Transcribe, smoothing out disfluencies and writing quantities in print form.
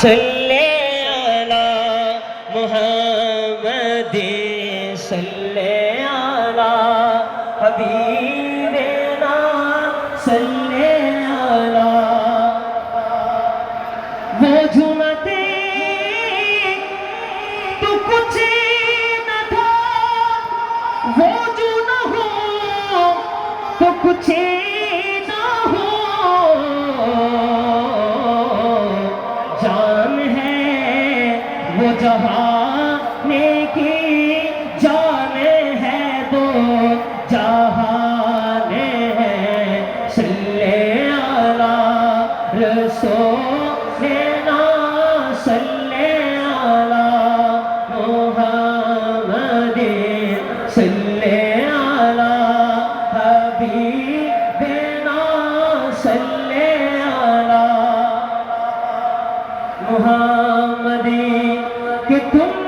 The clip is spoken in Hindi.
सल्ले अला मुहम्मद सल्ले अला हबीबना सल्ले अला वो झूमते तो कुछ न था वो जो न हो तो कुछ न हो जान है वो जहाने की जान है दो जहाने हैं सल्ले अला रसूलना सल्ले अला मुहम्मद सल्ले अला हबीबना सल्ले अला मुहम्मद कि तुम